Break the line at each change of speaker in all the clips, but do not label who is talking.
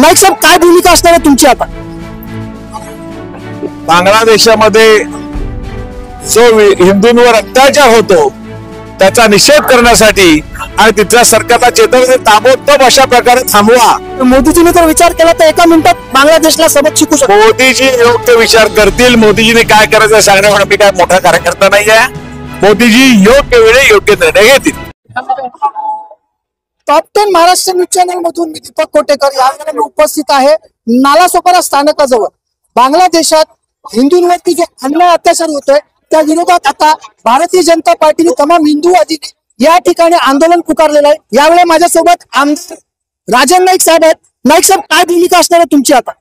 नाईक साहेब, काय भूमिका असणार आहे तुमची आता?
बांगलादेशामध्ये जो हिंदूंवर अत्याचार होतो त्याचा निषेध करण्यासाठी आणि तिथल्या सरकारला चेतवणे ताबडतोब अशा प्रकारे थांबवा।
मोदीजीने जर विचार केला तर एका मिनिटात बांगलादेशला सबक शिकू शकतो।
मोदीजी योग्य विचार करतील। मोदीजीने काय करायचं सांगण्यावर मी काय मोठा कार्यकर्ता नाही आहे। मोदीजी योग्य वेळी योग्य निर्णय घेतील।
टॉप 10 महाराष्ट्र न्यूज चॅनल मधून मी दीपक कोटेकर यावेळी उपस्थित आहे नालासोपारा स्थानकाजवळ। बांगलादेशात हिंदूंवरती जो अन्याय अत्याचार होतोय त्या विरोधात आता भारतीय जनता पार्टीने तमाम हिंदूवादी या ठिकाणी आंदोलन पुकारलेलं आहे। यावेळी माझ्यासोबत आमदार राजन नाईक साहेब आहेत। नाईक साहेब, काय भूमिका असणार आहे तुमची आता?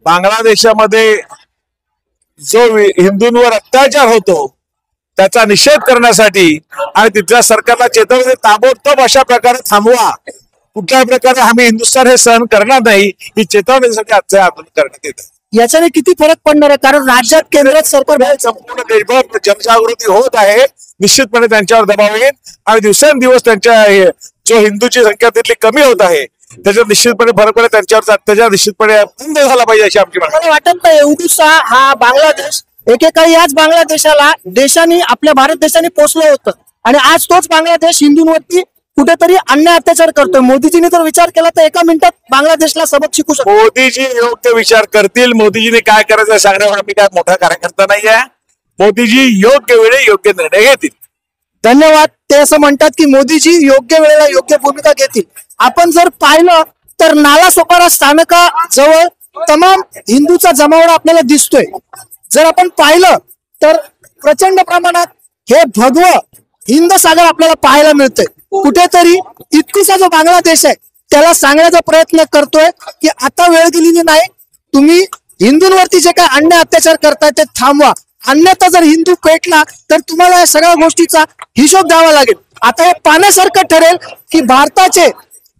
बांगलादेशामध्ये जो हिंदूंवर अत्याचार होतो त्याचा निषेध करण्यासाठी आणि तिथल्या सरकारला चेतवणे ताबडतोब अशा प्रकारे थांबवा। कुठल्याही प्रकारे आम्ही हिंदुस्थान हे सहन करणार नाही ही चेतवण्यासाठी आजचे आंदोलन करण्यात येतं।
याच्याने किती फरक पडणार आहे? कारण राज्यात केंद्रात सरकार
संपूर्ण देशभर जनजागृती होत आहे। निश्चितपणे त्यांच्यावर दबाव येईल आणि दिवसेंदिवस त्यांच्या जो हिंदूची संख्या तिथली कमी होत आहे त्याच्यात निश्चितपणे फरक पडेल। त्यांच्यावर अत्याचार निश्चितपणे बंद झाला पाहिजे अशी आमची मागणी।
मला वाटत नाही उडीसा हा बांगलादेश एकेकाळी याच बांगलादेशाला देशाने आपल्या भारत देशाने पोचलं होतं आणि आज तोच बांगलादेश हिंदूंवरती कुठेतरी अन्याय अत्याचार करतोय। मोदीजीने जर विचार केला तर एका मिनिटात बांगलादेशला सबक शिकू शकतो।
मोदीजी योग्य विचार करतील। मोदीजीने काय करायचं सांगण्यावर मी काय मोठा कार्यकर्ता नाही आहे। मोदीजी योग्य वेळी योग्य निर्णय घेतील।
धन्यवाद। ते असं म्हणतात की मोदीजी योग्य वेळेला योग्य भूमिका घेतील। आपण जर पाहिलं तर नालासोपारा स्थानकाजवळ तमाम हिंदूचा जमावडा आपल्याला दिसतोय। जर आपण पाहिलं तर प्रचंड प्रमाणात हे भगवं हिंद सागर आपल्याला पाहायला मिळतंय। कुठेतरी इतकुसा जो बांगलादेश आहे त्याला सांगण्याचा प्रयत्न करतोय की आता वेळ गेलेली नाही, तुम्ही हिंदूंवरती जे काय अन्याय अत्याचार करताय ते थांबवा, अन्यथा जर हिंदू पेटला तर तुम्हाला या सगळ्या गोष्टीचा हिशोब द्यावा लागेल। आता हे पाहण्यासारखं ठरेल की भारताचे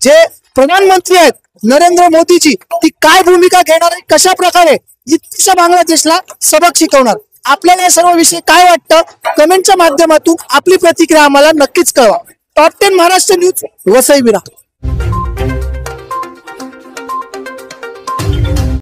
जे प्रधानमंत्री आहेत नरेंद्र मोदीजी ती काय भूमिका घेणार आहे, कशा प्रकारे इतक्या बांगलादेशला सबक शिकवणार। आपल्याला या सर्व विषय काय वाटतं कमेंटच्या माध्यमातून आपली प्रतिक्रिया आम्हाला नक्कीच कळवा। Top 10 Maharashtra news, Vasai Virar.